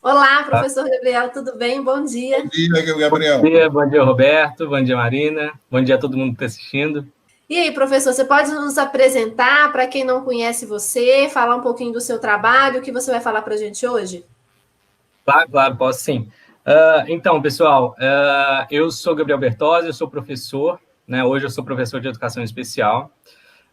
Olá, professor Gabriel, tudo bem? Bom dia. Bom dia, Gabriel. Bom dia, Roberto. Bom dia, Marina. Bom dia a todo mundo que está assistindo. E aí, professor, você pode nos apresentar para quem não conhece você, falar um pouquinho do seu trabalho, o que você vai falar para a gente hoje? Claro, posso sim. Então, pessoal, eu sou Gabriel Bertozzi, eu sou professor, né? Hoje eu sou professor de educação especial.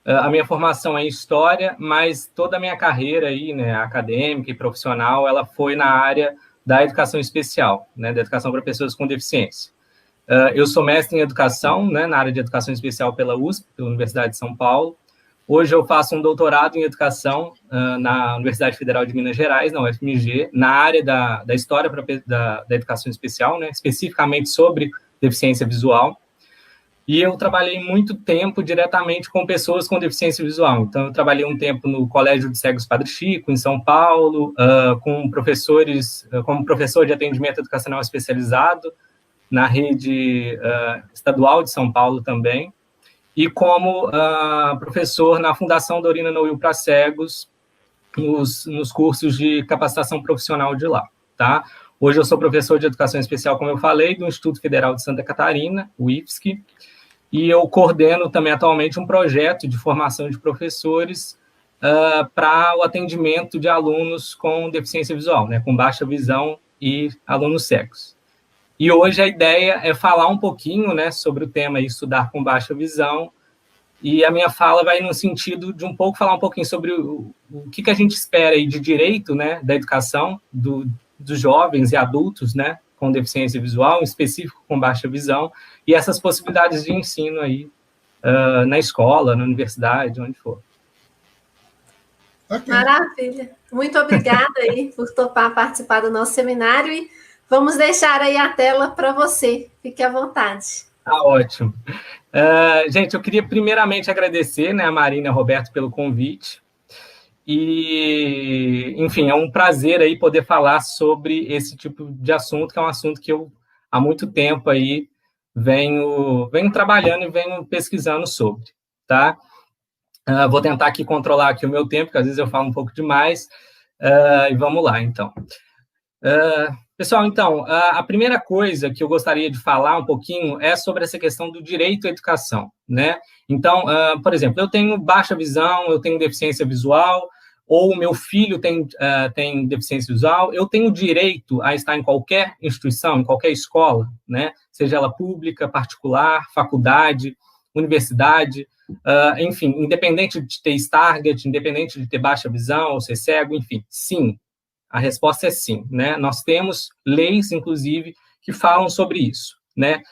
A minha formação é em História, mas toda a minha carreira aí, né, acadêmica e profissional, ela foi na área da educação especial, né, da educação para pessoas com deficiência. Eu sou mestre em Educação, né, na área de Educação Especial pela USP, pela Universidade de São Paulo. Hoje eu faço um doutorado em Educação na Universidade Federal de Minas Gerais, na UFMG, na área da História da Educação Especial, né, especificamente sobre deficiência visual. E eu trabalhei muito tempo diretamente com pessoas com deficiência visual. Então, eu trabalhei um tempo no Colégio de Cegos Padre Chico, em São Paulo, com professores, como professor de atendimento educacional especializado, na rede estadual de São Paulo também, e como professor na Fundação Dorina Noil para Cegos, nos cursos de capacitação profissional de lá, tá? Hoje eu sou professor de Educação Especial, como eu falei, do Instituto Federal de Santa Catarina, o IFSC, e eu coordeno também atualmente um projeto de formação de professores para o atendimento de alunos com deficiência visual, né, com baixa visão e alunos cegos. E hoje a ideia é falar um pouquinho, né, sobre o tema estudar com baixa visão, e a minha fala vai no sentido de falar um pouquinho sobre o que a gente espera aí de direito, né, da educação dos jovens e adultos, né, com deficiência visual, em específico com baixa visão, e essas possibilidades de ensino aí na escola, na universidade, onde for. Okay. Maravilha. Muito obrigada aí por topar participar do nosso seminário e vamos deixar aí a tela para você. Fique à vontade. Ótimo. Gente, eu queria primeiramente agradecer, né, a Marina e a Roberto pelo convite. E, enfim, é um prazer aí poder falar sobre esse tipo de assunto, que é um assunto que eu, há muito tempo aí, venho trabalhando e venho pesquisando sobre, tá? Vou tentar aqui controlar aqui o meu tempo, porque às vezes eu falo um pouco demais, e vamos lá, então. Pessoal, então, a primeira coisa que eu gostaria de falar um pouquinho é sobre essa questão do direito à educação, né? Então, por exemplo, eu tenho baixa visão, eu tenho deficiência visual, ou o meu filho tem deficiência visual, eu tenho direito a estar em qualquer instituição, em qualquer escola, né? Seja ela pública, particular, faculdade, universidade, enfim, independente de ter Stargardt, independente de ter baixa visão ou ser cego, enfim, sim. A resposta é sim, né? Nós temos leis, inclusive, que falam sobre isso, né?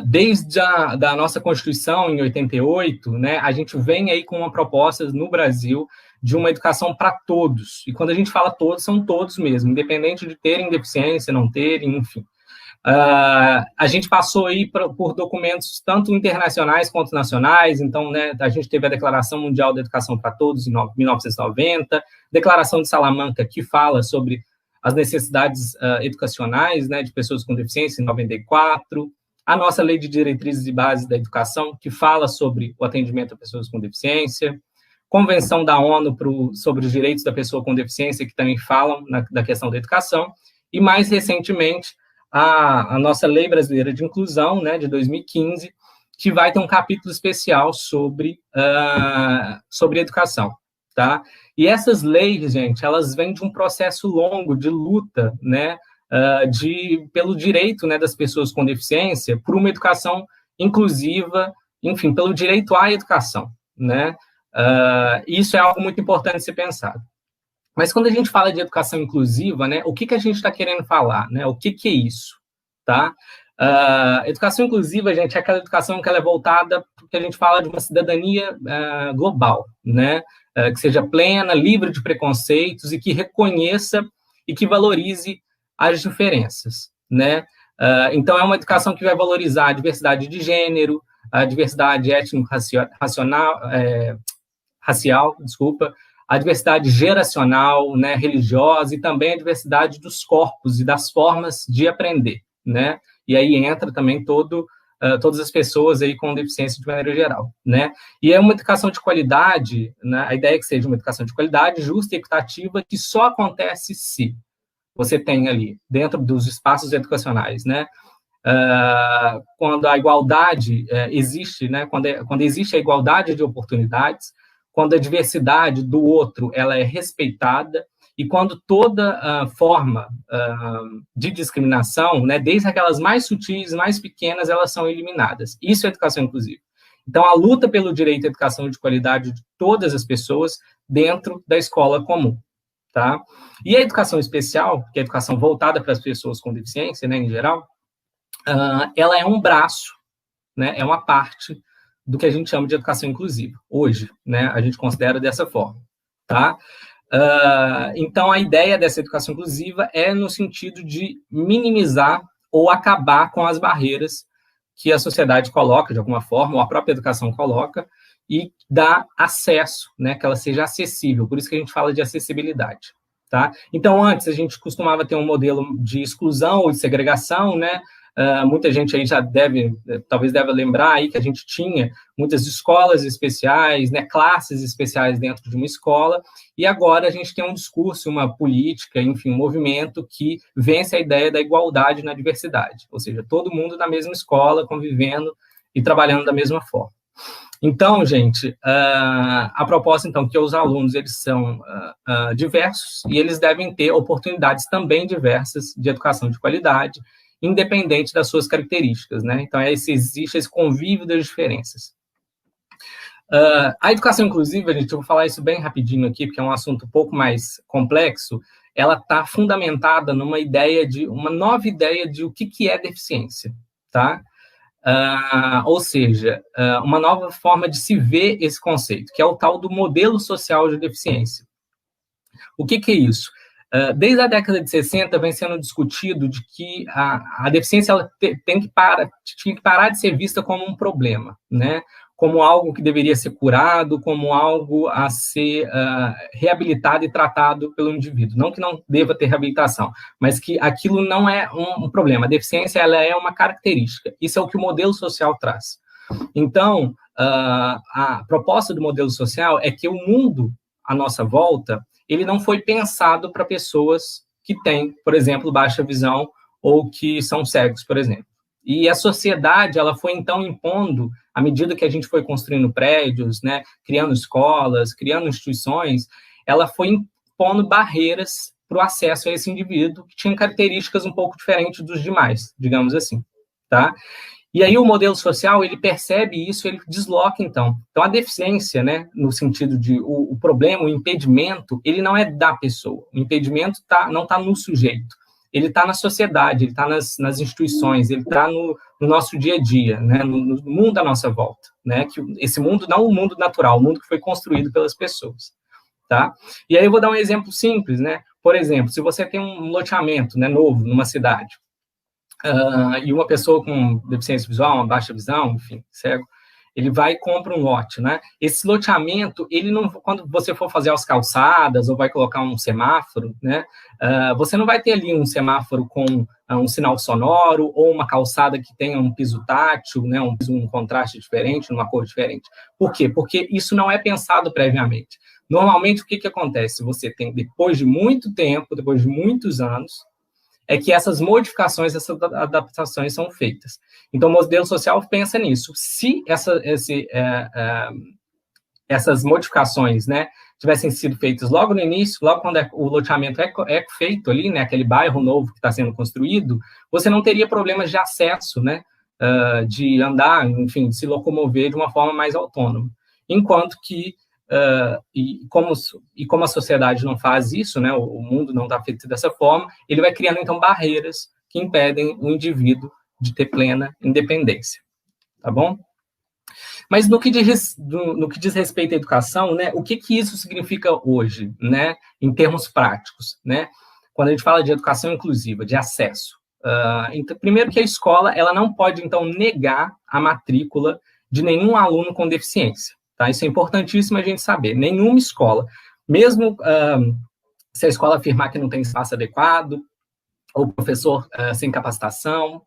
Desde da nossa Constituição, em 88, né, a gente vem aí com uma proposta no Brasil de uma educação para todos. E quando a gente fala todos, são todos mesmo, independente de terem deficiência, não terem, enfim. A gente passou aí por documentos tanto internacionais quanto nacionais, então, né, a gente teve a Declaração Mundial da Educação para Todos em 1990, Declaração de Salamanca, que fala sobre as necessidades educacionais, né, de pessoas com deficiência, em 94, a nossa Lei de Diretrizes e Bases da Educação, que fala sobre o atendimento a pessoas com deficiência, Convenção da ONU sobre os direitos da pessoa com deficiência, que também falam da questão da educação, e mais recentemente, a nossa Lei Brasileira de Inclusão, né, de 2015, que vai ter um capítulo especial sobre educação, tá? E essas leis, gente, elas vêm de um processo longo de luta, né, pelo direito, né, das pessoas com deficiência, por uma educação inclusiva, enfim, pelo direito à educação, né? Isso é algo muito importante de ser pensado. Mas quando a gente fala de educação inclusiva, né, o que a gente está querendo falar, né? O que é isso, tá? Educação inclusiva, gente, é aquela educação que ela é voltada porque a gente fala de uma cidadania global, né? Que seja plena, livre de preconceitos e que reconheça e que valorize as diferenças, né? Então, é uma educação que vai valorizar a diversidade de gênero, a diversidade racial, a diversidade geracional, né, religiosa, e também a diversidade dos corpos e das formas de aprender, né? E aí entra também todas as pessoas aí com deficiência de maneira geral, né? E é uma educação de qualidade, né? A ideia é que seja uma educação de qualidade, justa e equitativa, que só acontece se você tem ali, dentro dos espaços educacionais, né, quando a igualdade existe, né, quando existe a igualdade de oportunidades, quando a diversidade do outro ela é respeitada, e quando toda forma de discriminação, né, desde aquelas mais sutis, mais pequenas, elas são eliminadas. Isso é educação inclusiva. Então, a luta pelo direito à educação de qualidade de todas as pessoas dentro da escola comum. Tá? E a educação especial, que é a educação voltada para as pessoas com deficiência, né, em geral, ela é um braço, né, é uma parte do que a gente chama de educação inclusiva. Hoje, né, a gente considera dessa forma. Tá? Então, a ideia dessa educação inclusiva é no sentido de minimizar ou acabar com as barreiras que a sociedade coloca, de alguma forma, ou a própria educação coloca, e dar acesso, né, que ela seja acessível. Por isso que a gente fala de acessibilidade. Tá? Então, antes, a gente costumava ter um modelo de exclusão ou de segregação, né? Muita gente aí já talvez deve lembrar aí que a gente tinha muitas escolas especiais, né, classes especiais dentro de uma escola, e agora a gente tem um discurso, uma política, enfim, um movimento que vence a ideia da igualdade na diversidade, ou seja, todo mundo na mesma escola, convivendo e trabalhando da mesma forma. Então, gente, a proposta, então, que os alunos, eles são diversos e eles devem ter oportunidades também diversas de educação de qualidade, independente das suas características, né? Então, existe esse convívio das diferenças. A educação inclusiva, gente, eu vou falar isso bem rapidinho aqui, porque é um assunto um pouco mais complexo, ela está fundamentada numa uma nova ideia de o que é deficiência, tá? Ou seja, uma nova forma de se ver esse conceito, que é o tal do modelo social de deficiência. O que é isso? Desde a década de 60 vem sendo discutido de que a deficiência ela tinha que parar de ser vista como um problema, né? Como algo que deveria ser curado, como algo a ser reabilitado e tratado pelo indivíduo. Não que não deva ter reabilitação, mas que aquilo não é um problema. A deficiência ela é uma característica. Isso é o que o modelo social traz. Então, a proposta do modelo social é que o mundo à nossa volta ele não foi pensado para pessoas que têm, por exemplo, baixa visão ou que são cegos, por exemplo. E a sociedade, ela foi, então, impondo, à medida que a gente foi construindo prédios, né, criando escolas, criando instituições, ela foi impondo barreiras para o acesso a esse indivíduo que tinha características um pouco diferentes dos demais, digamos assim, tá? E aí o modelo social, ele percebe isso, ele desloca, então. Então, a deficiência, né, no sentido de o problema, o impedimento, ele não é da pessoa. O impedimento não está no sujeito. Ele está na sociedade, ele está nas instituições, ele está no nosso dia a dia, né, no mundo à nossa volta. Né, que esse mundo não é o mundo natural, o mundo que foi construído pelas pessoas. Tá? E aí eu vou dar um exemplo simples. Né? Por exemplo, se você tem um loteamento, né, novo numa cidade, e uma pessoa com deficiência visual, uma baixa visão, enfim, cego, ele vai e compra um lote, né? Esse loteamento, ele não, quando você for fazer as calçadas ou vai colocar um semáforo, né? Você não vai ter ali um semáforo com um sinal sonoro ou uma calçada que tenha um piso tátil, né? Um contraste diferente, uma cor diferente. Por quê? Porque isso não é pensado previamente. Normalmente, o que acontece? Você tem, depois de muito tempo, depois de muitos anos, é que essas modificações, essas adaptações são feitas. Então, o modelo social pensa nisso. Se essas modificações, né, tivessem sido feitas logo no início, logo quando o loteamento é feito ali, né, aquele bairro novo que está sendo construído, você não teria problemas de acesso, né, de andar, enfim, de se locomover de uma forma mais autônoma. Enquanto que e como a sociedade não faz isso, né, o mundo não está feito dessa forma, ele vai criando, então, barreiras que impedem o indivíduo de ter plena independência, tá bom? Mas no que diz respeito à educação, né, o que isso significa hoje, né, em termos práticos, né, quando a gente fala de educação inclusiva, de acesso? Então, primeiro que a escola ela não pode, então, negar a matrícula de nenhum aluno com deficiência. Tá? Isso é importantíssimo a gente saber. Nenhuma escola, mesmo se a escola afirmar que não tem espaço adequado, ou professor sem capacitação,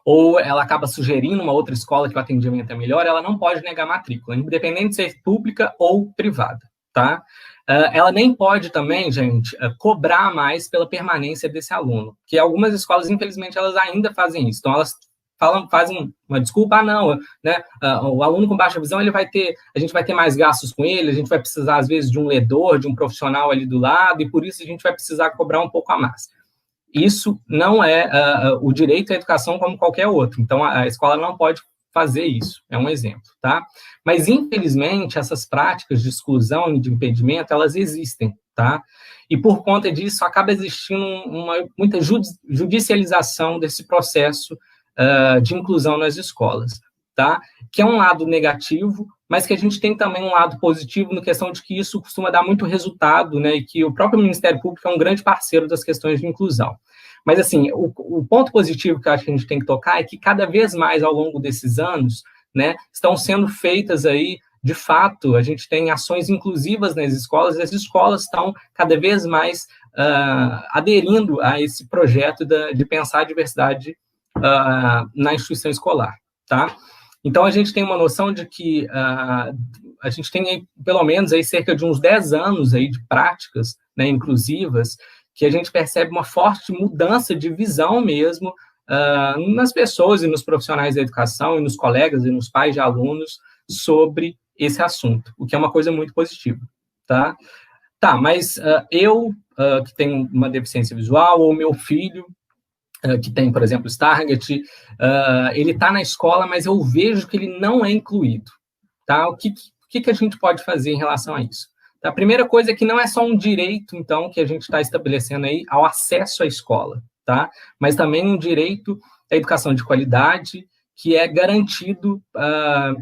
ou ela acaba sugerindo uma outra escola que o atendimento é melhor, ela não pode negar matrícula, independente de ser pública ou privada. tá? Ela nem pode também, gente, cobrar mais pela permanência desse aluno, que algumas escolas, infelizmente, elas ainda fazem isso. Então, elas fazem uma desculpa, não, né? O aluno com baixa visão, a gente vai ter mais gastos com ele, a gente vai precisar, às vezes, de um ledor, de um profissional ali do lado, e por isso a gente vai precisar cobrar um pouco a mais. Isso não é o direito à educação como qualquer outro. Então, a escola não pode fazer isso, é um exemplo, tá? Mas, infelizmente, essas práticas de exclusão e de impedimento, elas existem, tá? E, por conta disso, acaba existindo muita judicialização desse processo de inclusão nas escolas, tá? Que é um lado negativo, mas que a gente tem também um lado positivo na questão de que isso costuma dar muito resultado, né? E que o próprio Ministério Público é um grande parceiro das questões de inclusão. Mas, assim, o ponto positivo que eu acho que a gente tem que tocar é que cada vez mais, ao longo desses anos, né, estão sendo feitas aí, de fato, a gente tem ações inclusivas nas escolas, e as escolas estão cada vez mais aderindo a esse projeto de pensar a diversidade na instituição escolar, tá? Então, a gente tem uma noção de que a gente tem, aí, pelo menos, aí, cerca de uns 10 anos aí de práticas, né, inclusivas, que a gente percebe uma forte mudança de visão mesmo nas pessoas e nos profissionais da educação, e nos colegas e nos pais de alunos sobre esse assunto, o que é uma coisa muito positiva, tá? Tá, mas eu, que tenho uma deficiência visual, ou meu filho, que tem, por exemplo, Stargardt, ele está na escola, mas eu vejo que ele não é incluído, tá? O que a gente pode fazer em relação a isso? A primeira coisa é que não é só um direito, então, que a gente está estabelecendo aí ao acesso à escola, tá? Mas também um direito à educação de qualidade, que é garantido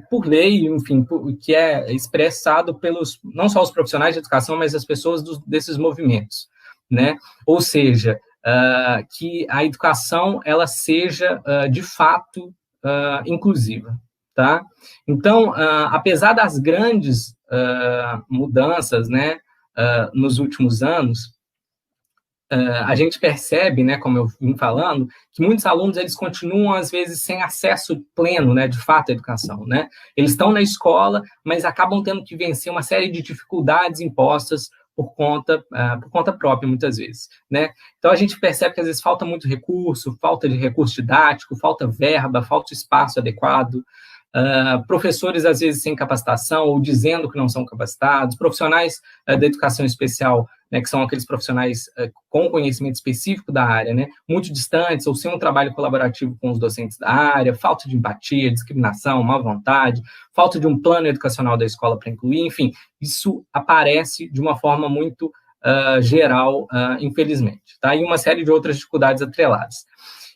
por lei, enfim, que é expressado pelos, não só os profissionais de educação, mas as pessoas desses movimentos, né? Ou seja, que a educação, ela seja, de fato, inclusiva, tá? Então, apesar das grandes mudanças, né, nos últimos anos, a gente percebe, né, como eu vim falando, que muitos alunos, eles continuam, às vezes, sem acesso pleno, né, de fato, à educação, né? Eles estão na escola, mas acabam tendo que vencer uma série de dificuldades impostas por conta própria, muitas vezes, né? Então, a gente percebe que, às vezes, falta muito recurso, falta de recurso didático, falta verba, falta espaço adequado, professores, às vezes, sem capacitação ou dizendo que não são capacitados, profissionais da educação especial, né, que são aqueles profissionais com conhecimento específico da área, né, muito distantes ou sem um trabalho colaborativo com os docentes da área, falta de empatia, discriminação, má vontade, falta de um plano educacional da escola para incluir, enfim, isso aparece de uma forma muito geral, infelizmente, tá? E uma série de outras dificuldades atreladas.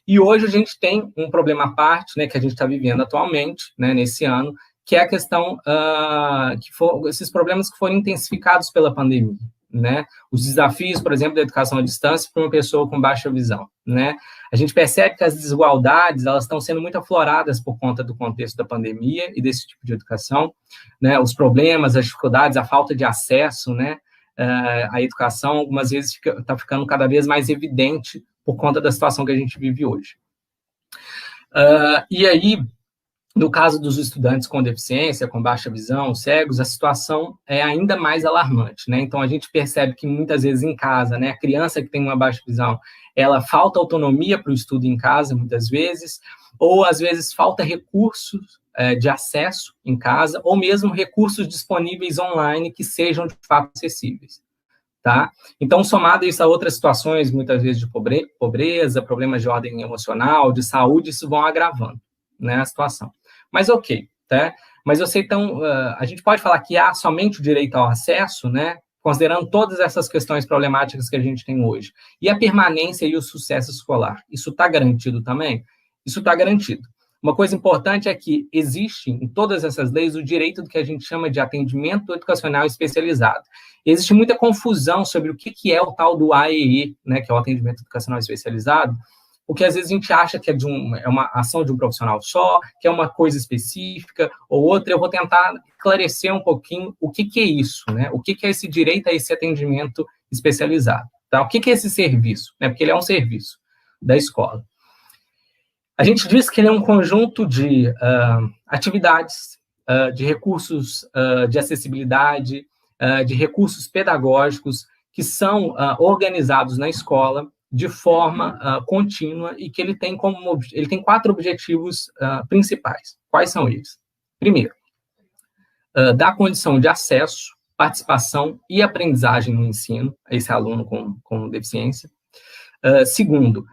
E hoje a gente tem um problema à parte, né, que a gente está vivendo atualmente, né, nesse ano, que é a questão esses problemas que foram intensificados pela pandemia, né? Os desafios, por exemplo, da educação à distância para uma pessoa com baixa visão, né? A gente percebe que as desigualdades, elas estão sendo muito afloradas por conta do contexto da pandemia e desse tipo de educação, né? Os problemas, as dificuldades, a falta de acesso, né, à educação, algumas vezes está ficando cada vez mais evidente por conta da situação que a gente vive hoje. E aí, no caso dos estudantes com deficiência, com baixa visão, cegos, a situação é ainda mais alarmante, né? Então, a gente percebe que muitas vezes em casa, né, a criança que tem uma baixa visão, ela falta autonomia para o estudo em casa, muitas vezes, ou às vezes falta recursos de acesso em casa, ou mesmo recursos disponíveis online que sejam de fato acessíveis. Tá? Então, somado isso a outras situações, muitas vezes de pobreza, problemas de ordem emocional, de saúde, isso vão agravando, né, a situação. Mas ok, tá? Mas eu sei, então, a gente pode falar que há somente o direito ao acesso, né, considerando todas essas questões problemáticas que a gente tem hoje. E a permanência e o sucesso escolar, isso está garantido também? Isso está garantido. Uma coisa importante é que existe em todas essas leis o direito do que a gente chama de atendimento educacional especializado. Existe muita confusão sobre o que é o tal do AEE, né, que é o atendimento educacional especializado, porque às vezes a gente acha que é uma ação de um profissional só, que é uma coisa específica ou outra. Eu vou tentar esclarecer um pouquinho o que é isso, né? O que é esse direito a esse atendimento especializado, tá? O que é esse serviço, né? Porque ele é um serviço da escola. A gente diz que ele é um conjunto de atividades, de recursos de acessibilidade, de recursos pedagógicos que são organizados na escola de forma contínua e que ele tem 4 objetivos principais. Quais são eles? Primeiro, dar condição de acesso, participação e aprendizagem no ensino a esse aluno com deficiência. Segundo,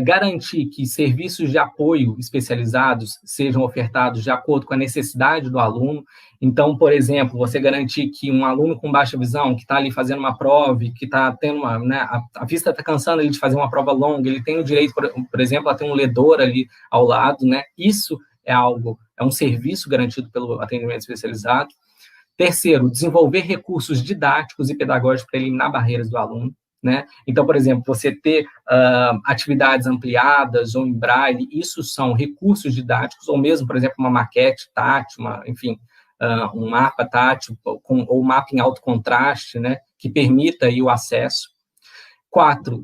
garantir que serviços de apoio especializados sejam ofertados de acordo com a necessidade do aluno. Então, por exemplo, você garantir que um aluno com baixa visão, que está ali fazendo uma prova, que está tendo a vista está cansando ele de fazer uma prova longa, ele tem o direito, por exemplo, a ter um ledor ali ao lado, né? Isso é um serviço garantido pelo atendimento especializado. Terceiro, desenvolver recursos didáticos e pedagógicos para eliminar barreiras do aluno, né? Então, por exemplo, você ter atividades ampliadas ou em braille, isso são recursos didáticos, ou mesmo, por exemplo, uma maquete tátil, um mapa tátil, ou mapa em alto contraste, né? Que permita aí o acesso. 4,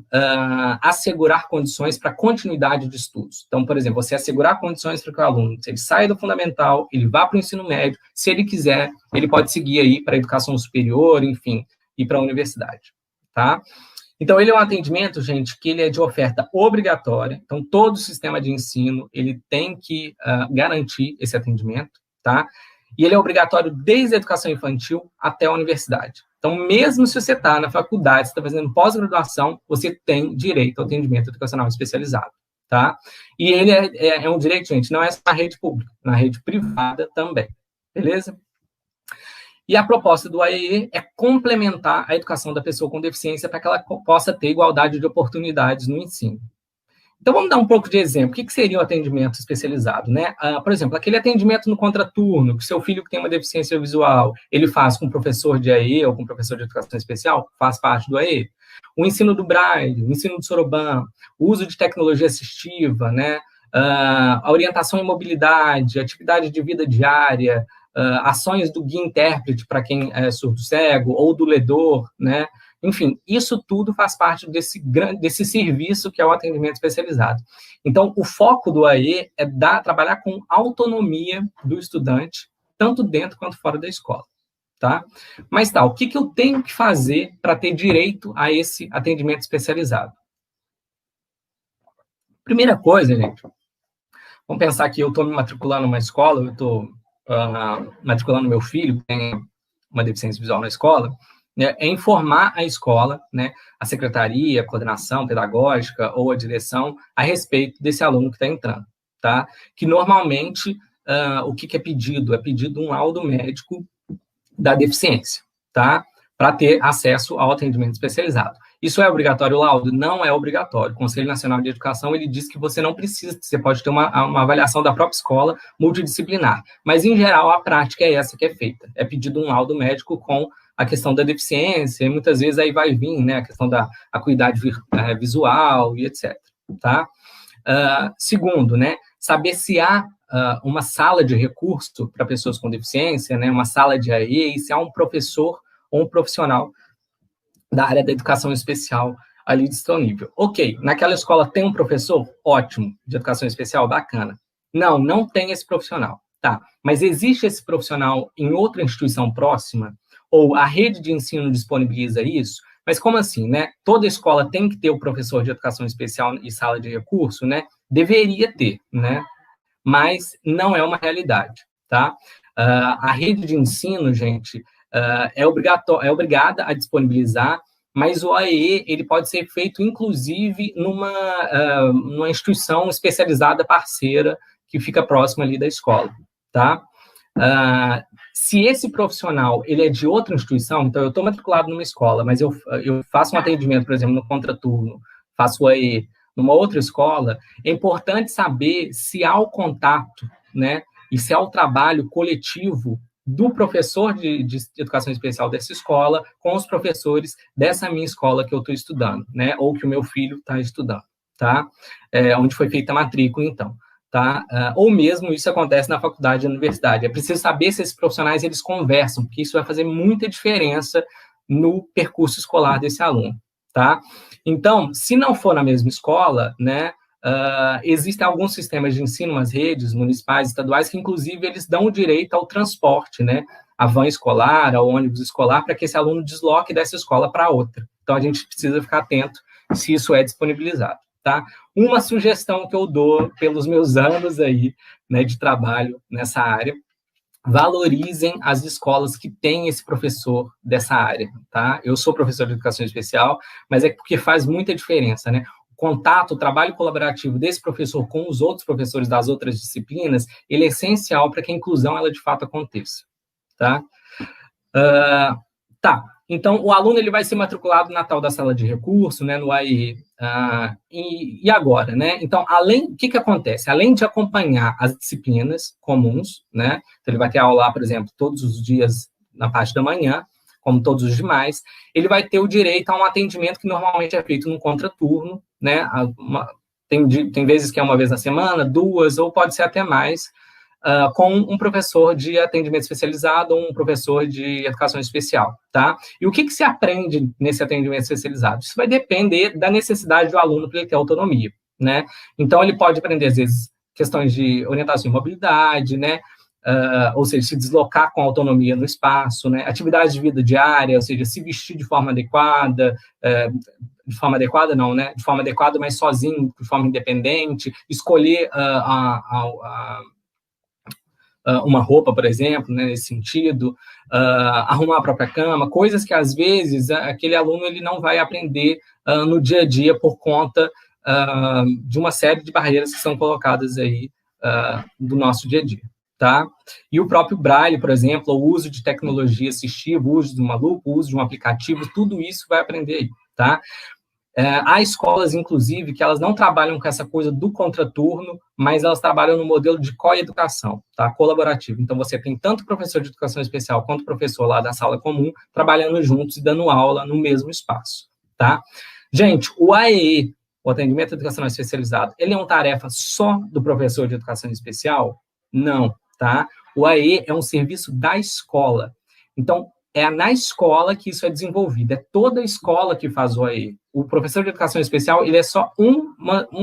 assegurar condições para continuidade de estudos. Então, por exemplo, você assegurar condições para que o aluno, se ele saia do fundamental, ele vá para o ensino médio, se ele quiser, ele pode seguir aí para a educação superior, enfim, ir para a universidade, tá? Então, ele é um atendimento, gente, que ele é de oferta obrigatória. Então, todo o sistema de ensino, ele tem que garantir esse atendimento, tá? E ele é obrigatório desde a educação infantil até a universidade. Então, mesmo se você está na faculdade, você está fazendo pós-graduação, você tem direito ao atendimento educacional especializado, tá? E ele é um direito, gente, não é só na rede pública, na rede privada também, beleza? E a proposta do AEE é complementar a educação da pessoa com deficiência para que ela possa ter igualdade de oportunidades no ensino. Então, vamos dar um pouco de exemplo. O que seria o atendimento especializado, né? Por exemplo, aquele atendimento no contraturno, que seu filho que tem uma deficiência visual, ele faz com o professor de AE ou com o professor de educação especial, faz parte do AE. O ensino do Braille, o ensino do Soroban, o uso de tecnologia assistiva, né? A orientação em mobilidade, atividade de vida diária, ações do guia intérprete para quem é surdo-cego, ou do ledor, né? Enfim, isso tudo faz parte desse serviço que é o atendimento especializado. Então, o foco do AE é trabalhar com autonomia do estudante, tanto dentro quanto fora da escola, tá? Mas o que eu tenho que fazer para ter direito a esse atendimento especializado? Primeira coisa, gente, vamos pensar que eu estou me matriculando numa escola, eu estou matriculando meu filho, que tem uma deficiência visual na escola, né, é informar a escola, né, a secretaria, a coordenação pedagógica ou a direção a respeito desse aluno que está entrando, tá? Que normalmente, o que é pedido? É pedido um laudo médico da deficiência, tá? Para ter acesso ao atendimento especializado. Isso é obrigatório, o laudo? Não é obrigatório. O Conselho Nacional de Educação, ele diz que você não precisa, você pode ter uma avaliação da própria escola multidisciplinar, mas, em geral, a prática é essa que é feita. É pedido um laudo médico com a questão da deficiência, e muitas vezes aí vai vir, né, a questão da acuidade visual e etc, tá? Segundo, né, saber se há uma sala de recurso para pessoas com deficiência, né, uma sala de AE, e se há um professor ou um profissional da área da educação especial ali disponível. Ok, naquela escola tem um professor? Ótimo, de educação especial? Bacana. Não tem esse profissional, tá? Mas existe esse profissional em outra instituição próxima? Ou a rede de ensino disponibiliza isso? Mas como assim, né? Toda escola tem que ter o professor de educação especial e sala de recurso, né? Deveria ter, né? Mas não é uma realidade, tá? A rede de ensino, gente, é obrigada a disponibilizar, mas o AEE, ele pode ser feito, inclusive, numa instituição especializada parceira que fica próxima ali da escola, tá? Se esse profissional, ele é de outra instituição, então eu estou matriculado numa escola, mas eu faço um atendimento, por exemplo, no contraturno, faço o AE numa outra escola, é importante saber se há o contato, né, e se há o trabalho coletivo do professor de educação especial dessa escola com os professores dessa minha escola que eu estou estudando, né, ou que o meu filho está estudando, tá? Onde foi feita a matrícula, então. Tá? Ou mesmo isso acontece na faculdade e na universidade. É preciso saber se esses profissionais eles conversam, porque isso vai fazer muita diferença no percurso escolar desse aluno, tá? Então, se não for na mesma escola, né, existem alguns sistemas de ensino, as redes municipais, estaduais, que inclusive eles dão o direito ao transporte, né, a van escolar, ao ônibus escolar, para que esse aluno desloque dessa escola para outra. Então, a gente precisa ficar atento se isso é disponibilizado, tá? Uma sugestão que eu dou pelos meus anos aí, né, de trabalho nessa área: valorizem as escolas que têm esse professor dessa área, tá? Eu sou professor de educação especial, mas é porque faz muita diferença, né? O contato, o trabalho colaborativo desse professor com os outros professores das outras disciplinas, ele é essencial para que a inclusão, ela, de fato, aconteça, tá? Tá, então o aluno ele vai ser matriculado na tal da sala de recurso, né, no AE, e agora, né? Então, o que acontece? Além de acompanhar as disciplinas comuns, né, então ele vai ter aula lá, por exemplo, todos os dias na parte da manhã, como todos os demais, ele vai ter o direito a um atendimento que normalmente é feito num contraturno, né? Tem vezes que é uma vez na semana, 2, ou pode ser até mais, com um professor de atendimento especializado ou um professor de educação especial, tá? E o que se aprende nesse atendimento especializado? Isso vai depender da necessidade do aluno para ele ter autonomia, né? Então, ele pode aprender, às vezes, questões de orientação e mobilidade, né? Ou seja, se deslocar com autonomia no espaço, né? Atividades de vida diária, ou seja, se vestir de forma adequada, de forma adequada não, né? De forma adequada, mas sozinho, de forma independente, escolher uma roupa, por exemplo, né, nesse sentido, arrumar a própria cama, coisas que, às vezes, aquele aluno ele não vai aprender no dia a dia por conta de uma série de barreiras que são colocadas aí do nosso dia a dia, tá? E o próprio Braille, por exemplo, o uso de tecnologia assistiva, o uso de uma lupa, o uso de um aplicativo, tudo isso vai aprender aí, tá? Há escolas, inclusive, que elas não trabalham com essa coisa do contraturno, mas elas trabalham no modelo de coeducação, tá? Colaborativo. Então, você tem tanto professor de educação especial quanto professor lá da sala comum trabalhando juntos e dando aula no mesmo espaço, tá? Gente, o AEE, o Atendimento Educacional Especializado, ele é uma tarefa só do professor de educação especial? Não, tá? O AEE é um serviço da escola. Então, é na escola que isso é desenvolvido, é toda a escola que faz o AE. O professor de educação especial, ele é só um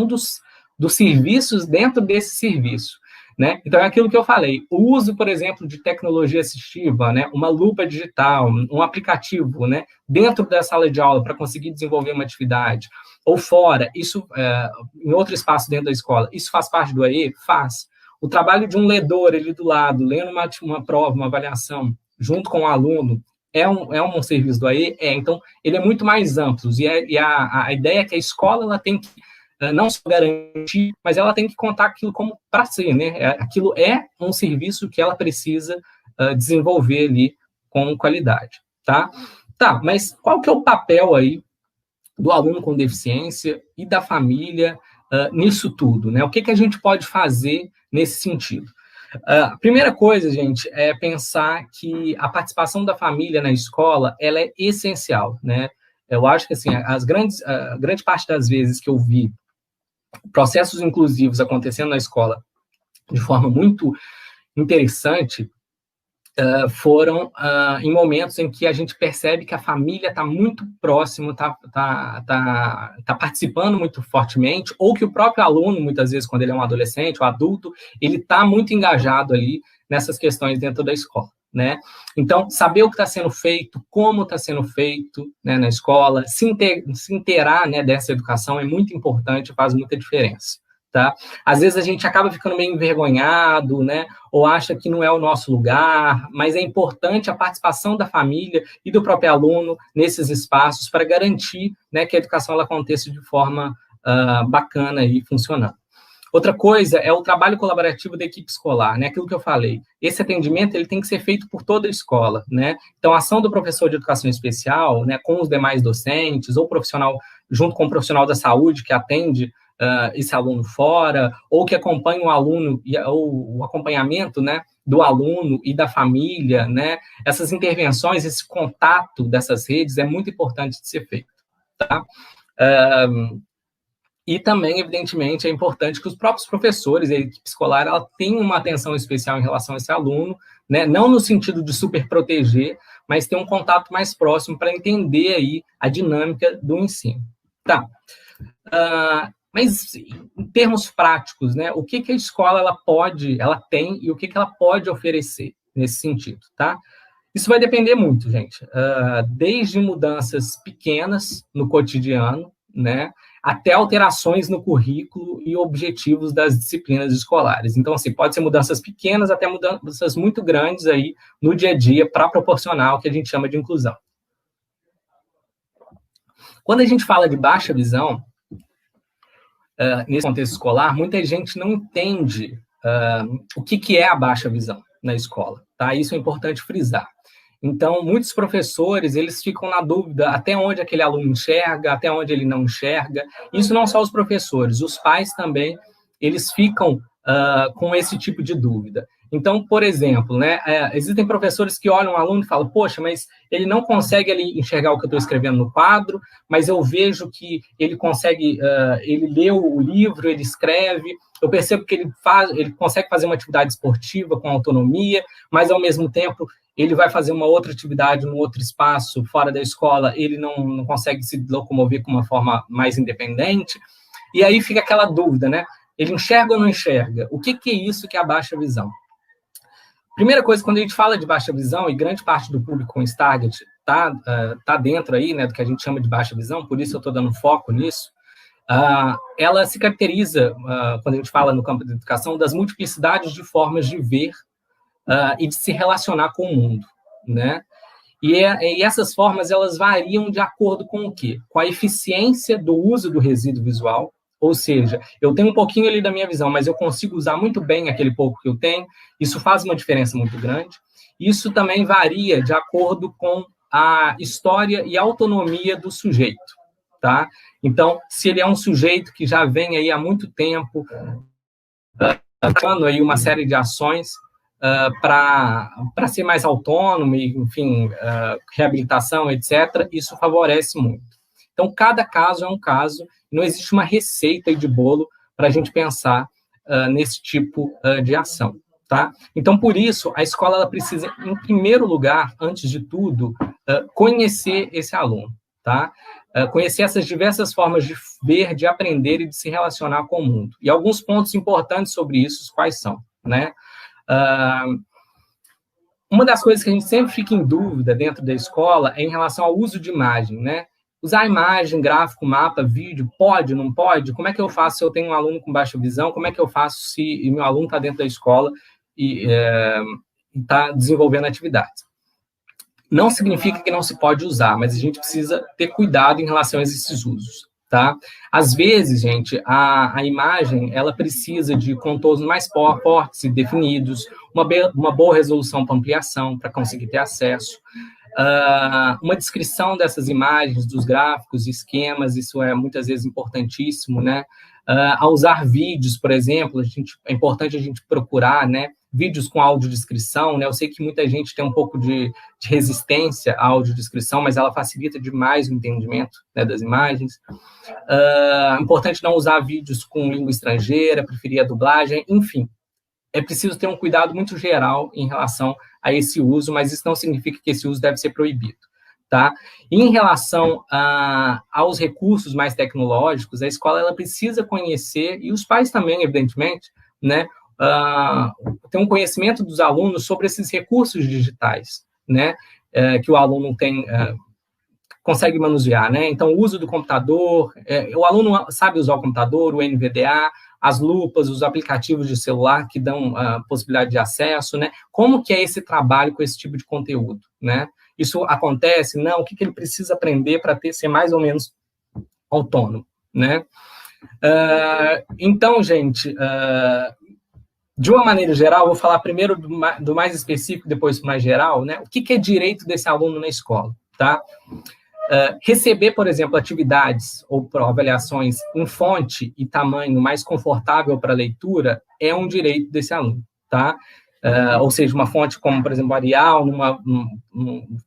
dos serviços dentro desse serviço, né? Então, é aquilo que eu falei, o uso, por exemplo, de tecnologia assistiva, né? Uma lupa digital, um aplicativo, né? Dentro da sala de aula para conseguir desenvolver uma atividade, ou fora, isso, em outro espaço dentro da escola, isso faz parte do AE? Faz. O trabalho de um ledor ali do lado, lendo uma prova, uma avaliação, junto com o aluno, é um serviço do AE? Então, ele é muito mais amplo, e a ideia é que a escola ela tem que não só garantir, mas ela tem que contar aquilo como para si, né? Aquilo é um serviço que ela precisa desenvolver ali com qualidade, tá? Tá, mas qual que é o papel aí do aluno com deficiência e da família nisso tudo, né? O que a gente pode fazer nesse sentido? A primeira coisa, gente, é pensar que a participação da família na escola, ela é essencial, né? Eu acho que, assim, a grande parte das vezes que eu vi processos inclusivos acontecendo na escola de forma muito interessante, foram em momentos em que a gente percebe que a família está muito próximo, está participando muito fortemente, ou que o próprio aluno, muitas vezes, quando ele é um adolescente ou adulto, ele está muito engajado ali nessas questões dentro da escola, né? Então, saber o que está sendo feito, como está sendo feito, né, na escola, se inteirar, né, dessa educação é muito importante, faz muita diferença. Tá? Às vezes a gente acaba ficando meio envergonhado, né? Ou acha que não é o nosso lugar, mas é importante a participação da família e do próprio aluno nesses espaços para garantir, né, que a educação ela aconteça de forma bacana e funcionando. Outra coisa é o trabalho colaborativo da equipe escolar, né? Aquilo que eu falei. Esse atendimento ele tem que ser feito por toda a escola, né? Então, a ação do professor de educação especial, né, com os demais docentes, ou profissional, junto com o profissional da saúde que atende esse aluno fora, ou que acompanha o aluno, ou o acompanhamento, né, do aluno e da família, né? Essas intervenções, esse contato dessas redes é muito importante de ser feito, tá? E também, evidentemente, é importante que os próprios professores e a equipe escolar ela tenham uma atenção especial em relação a esse aluno, né? Não no sentido de super proteger, mas ter um contato mais próximo para entender aí a dinâmica do ensino. Tá. Mas, em termos práticos, né, o que a escola ela tem e o que ela pode oferecer nesse sentido, tá? Isso vai depender muito, gente, desde mudanças pequenas no cotidiano, né, até alterações no currículo e objetivos das disciplinas escolares. Então, assim, pode ser mudanças pequenas até mudanças muito grandes aí no dia a dia para proporcionar o que a gente chama de inclusão. Quando a gente fala de baixa visão, nesse contexto escolar, muita gente não entende o que é a baixa visão na escola, tá? Isso é importante frisar. Então, muitos professores, eles ficam na dúvida até onde aquele aluno enxerga, até onde ele não enxerga. Isso não só os professores, os pais também, eles ficam com esse tipo de dúvida. Então, por exemplo, né, existem professores que olham um aluno e falam, poxa, mas ele não consegue ali enxergar o que eu estou escrevendo no quadro, mas eu vejo que ele consegue, ele lê o livro, ele escreve, eu percebo que ele consegue fazer uma atividade esportiva com autonomia, mas, ao mesmo tempo, ele vai fazer uma outra atividade num outro espaço, fora da escola, ele não consegue se locomover com uma forma mais independente, e aí fica aquela dúvida, né? Ele enxerga ou não enxerga? O que é isso que é a baixa visão? Primeira coisa, quando a gente fala de baixa visão, e grande parte do público com esse target tá dentro aí, né, do que a gente chama de baixa visão, por isso eu estou dando foco nisso, ela se caracteriza, quando a gente fala no campo da educação, das multiplicidades de formas de ver e de se relacionar com o mundo, né? E essas formas, elas variam de acordo com o quê? Com a eficiência do uso do resíduo visual, ou seja, eu tenho um pouquinho ali da minha visão, mas eu consigo usar muito bem aquele pouco que eu tenho, isso faz uma diferença muito grande. Isso também varia de acordo com a história e autonomia do sujeito, tá? Então, se ele é um sujeito que já vem aí há muito tempo, aí uma série de ações para ser mais autônomo, enfim, reabilitação, etc., isso favorece muito. Então, cada caso é um caso, não existe uma receita de bolo para a gente pensar nesse tipo de ação, tá? Então, por isso, a escola ela precisa, em primeiro lugar, antes de tudo, conhecer esse aluno, tá? Conhecer essas diversas formas de ver, de aprender e de se relacionar com o mundo. E alguns pontos importantes sobre isso, quais são, né? Uma das coisas que a gente sempre fica em dúvida dentro da escola é em relação ao uso de imagem, né? Usar imagem, gráfico, mapa, vídeo, pode, não pode? Como é que eu faço se eu tenho um aluno com baixa visão? Como é que eu faço se meu aluno está dentro da escola e está desenvolvendo atividades? Não significa que não se pode usar, mas a gente precisa ter cuidado em relação a esses usos, tá? Às vezes, gente, a imagem, ela precisa de contornos mais fortes e definidos, uma boa resolução para ampliação, para conseguir ter acesso, uma descrição dessas imagens, dos gráficos, esquemas, isso é muitas vezes importantíssimo, né? Ao usar vídeos, por exemplo, é importante a gente procurar, né, vídeos com audiodescrição, né? Eu sei que muita gente tem um pouco de resistência à audiodescrição, mas ela facilita demais o entendimento, né, das imagens. Importante não usar vídeos com língua estrangeira, preferir a dublagem, enfim. É preciso ter um cuidado muito geral em relação a esse uso, mas isso não significa que esse uso deve ser proibido, tá? E em relação aos recursos mais tecnológicos, a escola ela precisa conhecer, e os pais também, evidentemente, né, ter um conhecimento dos alunos sobre esses recursos digitais, né, que o aluno consegue manusear, né? Então, o uso do computador, o aluno sabe usar o computador, o NVDA, as lupas, os aplicativos de celular que dão possibilidade de acesso, né? Como que é esse trabalho com esse tipo de conteúdo, né? Isso acontece? Não, o que ele precisa aprender para ser mais ou menos autônomo, né? Então, gente, de uma maneira geral, vou falar primeiro do mais específico, depois do mais geral, né? O que é direito desse aluno na escola, tá? Receber, por exemplo, atividades ou avaliações em fonte e tamanho mais confortável para leitura é um direito desse aluno, tá? Ou seja, uma fonte como, por exemplo, Arial,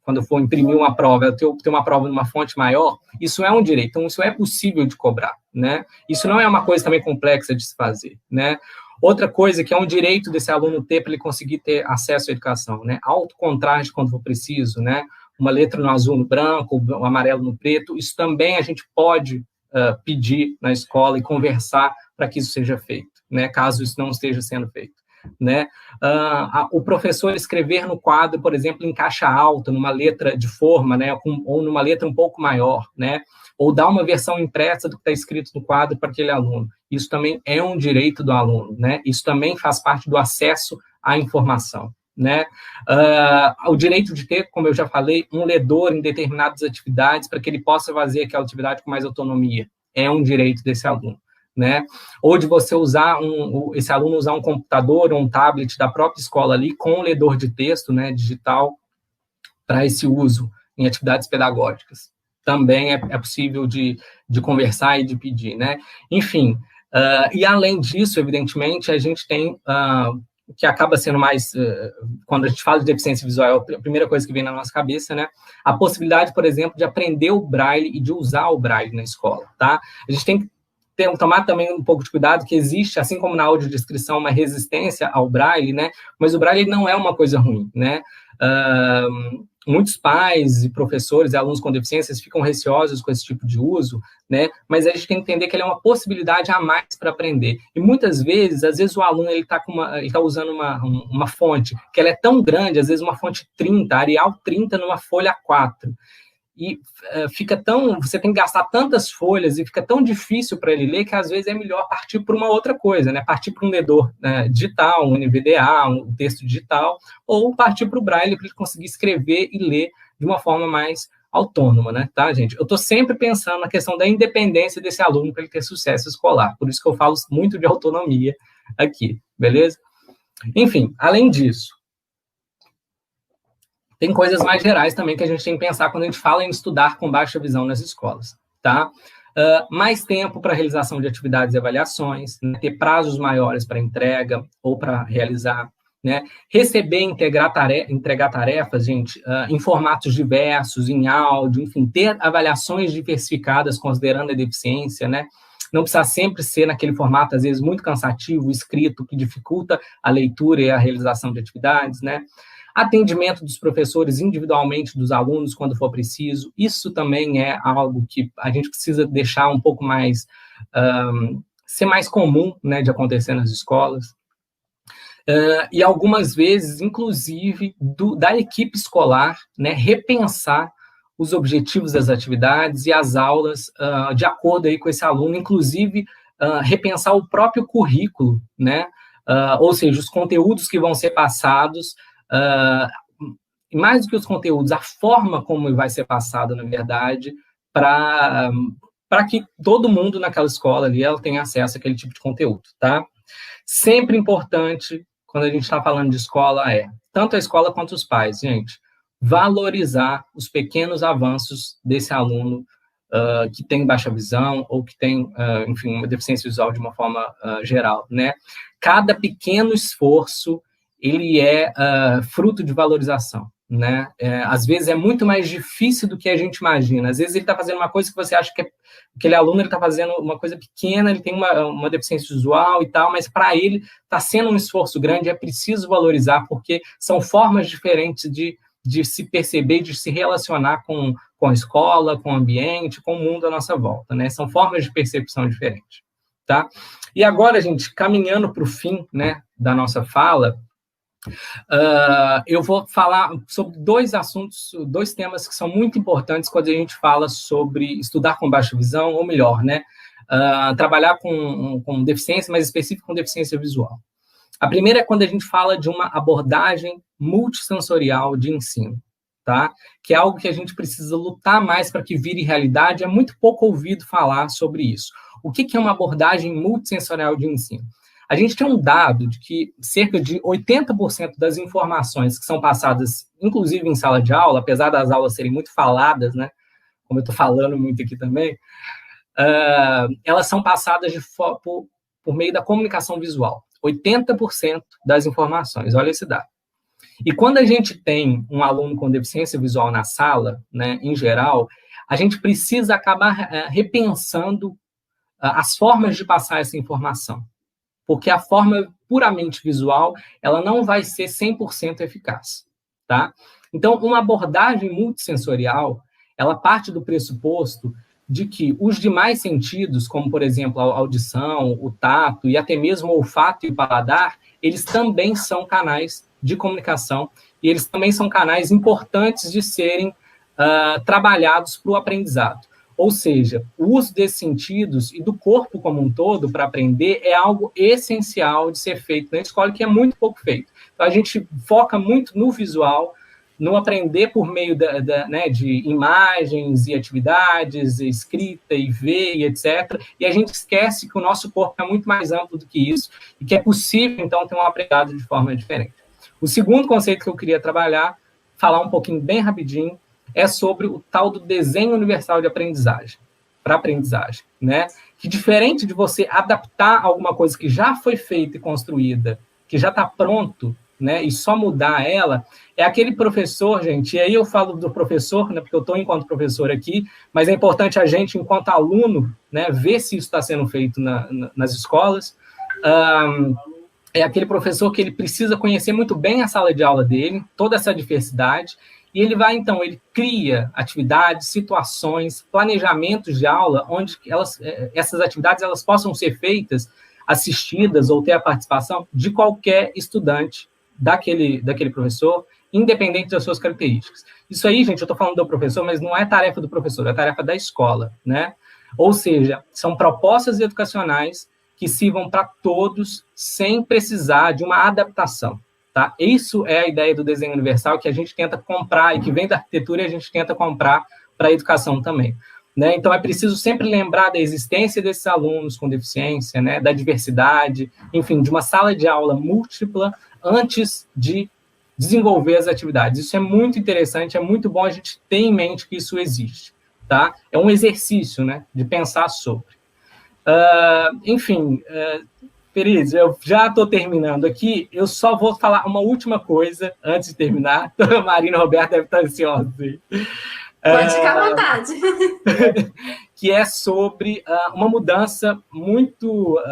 quando eu for imprimir uma prova, eu ter uma prova numa fonte maior, isso é um direito, então isso é possível de cobrar, né? Isso não é uma coisa também complexa de se fazer, né? Outra coisa que é um direito desse aluno ter para ele conseguir ter acesso à educação, né? Autocontraste quando for preciso, né? Uma letra no azul no branco, um amarelo no preto, isso também a gente pode pedir na escola e conversar para que isso seja feito, né, caso isso não esteja sendo feito. né? O professor escrever no quadro, por exemplo, em caixa alta, numa letra de forma, né? Ou numa letra um pouco maior, né? Ou dar uma versão impressa do que está escrito no quadro para aquele aluno. Isso também é um direito do aluno, né? Isso também faz parte do acesso à informação, né? O direito de ter, como eu já falei, um ledor em determinadas atividades para que ele possa fazer aquela atividade com mais autonomia. É um direito desse aluno, né? Ou de você usar esse aluno usar um computador ou um tablet da própria escola ali com um ledor de texto, né, digital, para esse uso em atividades pedagógicas. Também é possível de conversar e de pedir, né? Enfim, e além disso, evidentemente, a gente tem, que acaba sendo mais, quando a gente fala de deficiência visual, é a primeira coisa que vem na nossa cabeça, né? A possibilidade, por exemplo, de aprender o braille e de usar o braille na escola, tá? A gente tem que tomar também um pouco de cuidado, que existe, assim como na audiodescrição, uma resistência ao braille, né? Mas o braille não é uma coisa ruim, né? Muitos pais e professores e alunos com deficiências ficam receosos com esse tipo de uso, né? Mas a gente tem que entender que ele é uma possibilidade a mais para aprender. E muitas vezes, o aluno ele está usando uma fonte que ela é tão grande, às vezes uma fonte 30, Arial 30 numa folha 4. E você tem que gastar tantas folhas e fica tão difícil para ele ler que às vezes é melhor partir para uma outra coisa, né? Partir para um ledor digital, um NVDA, um texto digital, ou partir para o Braille para ele conseguir escrever e ler de uma forma mais autônoma, né? Tá, gente? Eu estou sempre pensando na questão da independência desse aluno para ele ter sucesso escolar, por isso que eu falo muito de autonomia aqui, beleza? Enfim, além disso, tem coisas mais gerais também que a gente tem que pensar quando a gente fala em estudar com baixa visão nas escolas, tá? Mais tempo para realização de atividades e avaliações, né? Ter prazos maiores para entrega ou para realizar, né? Receber e entregar tarefas, gente, em formatos diversos, em áudio, enfim, ter avaliações diversificadas considerando a deficiência, né? Não precisa sempre ser naquele formato, às vezes, muito cansativo, escrito, que dificulta a leitura e a realização de atividades, né? Atendimento dos professores individualmente dos alunos quando for preciso, isso também é algo que a gente precisa deixar um pouco mais, ser mais comum, né, de acontecer nas escolas. E algumas vezes, inclusive, da equipe escolar, né, repensar os objetivos das atividades e as aulas de acordo aí com esse aluno, inclusive repensar o próprio currículo, né, ou seja, os conteúdos que vão ser passados, mais do que os conteúdos, a forma como vai ser passado, na verdade, para que todo mundo naquela escola ali ela tenha acesso àquele tipo de conteúdo, tá? Sempre importante, quando a gente está falando de escola, tanto a escola quanto os pais, gente, valorizar os pequenos avanços desse aluno que tem baixa visão ou que tem, enfim, uma deficiência visual de uma forma geral, né? Cada pequeno esforço ele é fruto de valorização, né? Às vezes é muito mais difícil do que a gente imagina. Às vezes ele está fazendo uma coisa que você acha que aquele aluno está fazendo uma coisa pequena, ele tem uma deficiência visual e tal, mas para ele está sendo um esforço grande, é preciso valorizar, porque são formas diferentes de se perceber, de se relacionar com a escola, com o ambiente, com o mundo à nossa volta, né? São formas de percepção diferentes, tá? E agora, gente, caminhando para o fim, né, da nossa fala, eu vou falar sobre dois temas que são muito importantes quando a gente fala sobre estudar com baixa visão, ou melhor, né, trabalhar com deficiência, mas específico com deficiência visual. A primeira é quando a gente fala de uma abordagem multissensorial de ensino, tá? Que é algo que a gente precisa lutar mais para que vire realidade, é muito pouco ouvido falar sobre isso. O que é uma abordagem multissensorial de ensino? A gente tem um dado de que cerca de 80% das informações que são passadas, inclusive em sala de aula, apesar das aulas serem muito faladas, né, como eu estou falando muito aqui também, elas são passadas por meio da comunicação visual. 80% das informações, olha esse dado. E quando a gente tem um aluno com deficiência visual na sala, né, em geral, a gente precisa acabar repensando as formas de passar essa informação. Porque a forma puramente visual, ela não vai ser 100% eficaz, tá? Então, uma abordagem multissensorial, ela parte do pressuposto de que os demais sentidos, como, por exemplo, a audição, o tato e até mesmo o olfato e o paladar, eles também são canais de comunicação e eles também são canais importantes de serem trabalhados para o aprendizado. Ou seja, o uso desses sentidos e do corpo como um todo para aprender é algo essencial de ser feito na escola, que é muito pouco feito. Então, a gente foca muito no visual, no aprender por meio de imagens e atividades, escrita e ver, e etc. E a gente esquece que o nosso corpo é muito mais amplo do que isso e que é possível, então, ter um aprendizado de forma diferente. O segundo conceito que eu queria trabalhar, falar um pouquinho bem rapidinho, é sobre o tal do desenho universal de aprendizagem, para aprendizagem, né? Que diferente de você adaptar alguma coisa que já foi feita e construída, que já está pronto, né, e só mudar ela, é aquele professor, gente, e aí eu falo do professor, né, porque eu estou enquanto professor aqui, mas é importante a gente, enquanto aluno, né, ver se isso está sendo feito nas escolas. É aquele professor que ele precisa conhecer muito bem a sala de aula dele, toda essa diversidade, e ele vai, então, ele cria atividades, situações, planejamentos de aula, onde essas atividades elas possam ser feitas, assistidas ou ter a participação de qualquer estudante daquele professor, independente das suas características. Isso aí, gente, eu estou falando do professor, mas não é tarefa do professor, é tarefa da escola, né? Ou seja, são propostas educacionais que sirvam para todos, sem precisar de uma adaptação. Tá? Isso é a ideia do desenho universal que a gente tenta comprar e que vem da arquitetura e a gente tenta comprar para a educação também. Né? Então, é preciso sempre lembrar da existência desses alunos com deficiência, né? Da diversidade, enfim, de uma sala de aula múltipla antes de desenvolver as atividades. Isso é muito interessante, é muito bom a gente ter em mente que isso existe. Tá? É um exercício, né, de pensar sobre. Enfim, Peris, eu já estou terminando aqui, eu só vou falar uma última coisa antes de terminar. A Marina Roberta deve estar ansiosa. Pode ficar à vontade. Que é sobre uma mudança muito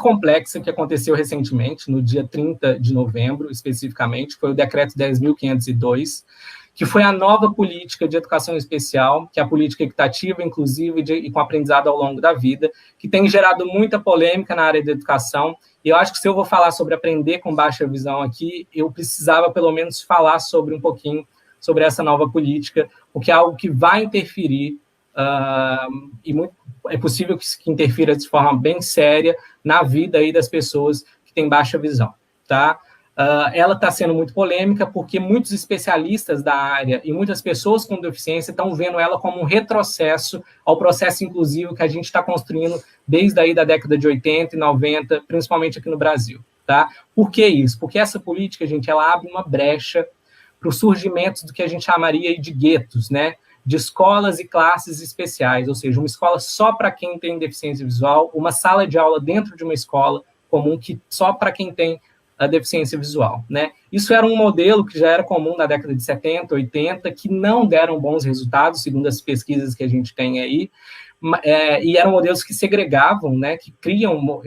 complexa que aconteceu recentemente, no dia 30 de novembro, especificamente, foi o Decreto 10.502, que foi a nova política de educação especial, que é a política equitativa, inclusiva e com aprendizado ao longo da vida, que tem gerado muita polêmica na área da educação. E eu acho que se eu vou falar sobre aprender com baixa visão aqui, eu precisava pelo menos falar sobre um pouquinho sobre essa nova política, porque é algo que vai interferir, é possível que interfira de forma bem séria na vida aí das pessoas que têm baixa visão, tá? Ela está sendo muito polêmica porque muitos especialistas da área e muitas pessoas com deficiência estão vendo ela como um retrocesso ao processo inclusivo que a gente está construindo desde aí da década de 80 e 90, principalmente aqui no Brasil. Tá? Por que isso? Porque essa política, gente, ela abre uma brecha para o surgimento do que a gente chamaria de guetos, né? De escolas e classes especiais, ou seja, uma escola só para quem tem deficiência visual, uma sala de aula dentro de uma escola comum que só para quem tem a deficiência visual, né? Isso era um modelo que já era comum na década de 70, 80, que não deram bons resultados, segundo as pesquisas que a gente tem aí, e eram modelos que segregavam, né? Que criam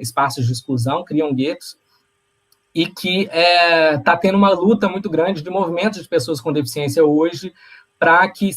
espaços de exclusão, criam guetos, e que está tendo uma luta muito grande de movimentos de pessoas com deficiência hoje para que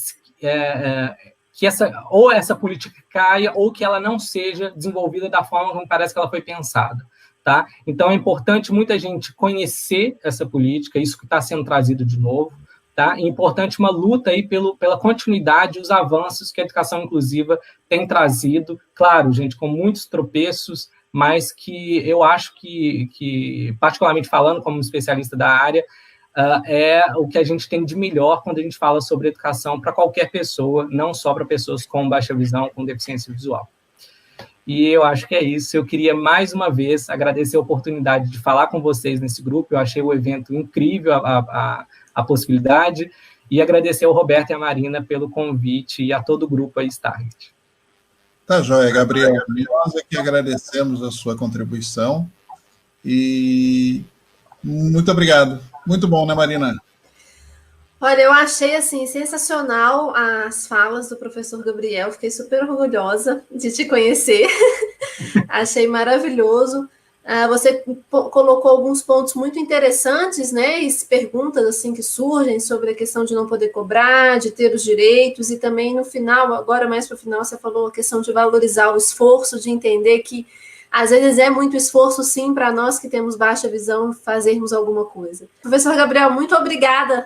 essa política caia ou que ela não seja desenvolvida da forma como parece que ela foi pensada. Tá? Então, é importante muita gente conhecer essa política, isso que está sendo trazido de novo. Tá? É importante uma luta aí pela continuidade e os avanços que a educação inclusiva tem trazido. Claro, gente, com muitos tropeços, mas que eu acho que particularmente falando como especialista da área, é o que a gente tem de melhor quando a gente fala sobre educação para qualquer pessoa, não só para pessoas com baixa visão, com deficiência visual. E eu acho que é isso. Eu queria, mais uma vez, agradecer a oportunidade de falar com vocês nesse grupo. Eu achei o evento incrível, a possibilidade, e agradecer ao Roberto e à Marina pelo convite e a todo o grupo aí, Stargate. Tá joia, Gabriel. Nós aqui agradecemos a sua contribuição e muito obrigado. Muito bom, né, Marina? Olha, eu achei, assim, sensacional as falas do professor Gabriel, fiquei super orgulhosa de te conhecer, achei maravilhoso. Você colocou alguns pontos muito interessantes, né, e perguntas assim que surgem sobre a questão de não poder cobrar, de ter os direitos, e também no final, agora mais para o final, você falou a questão de valorizar o esforço, de entender que às vezes é muito esforço, sim, para nós que temos baixa visão, fazermos alguma coisa. Professor Gabriel, muito obrigada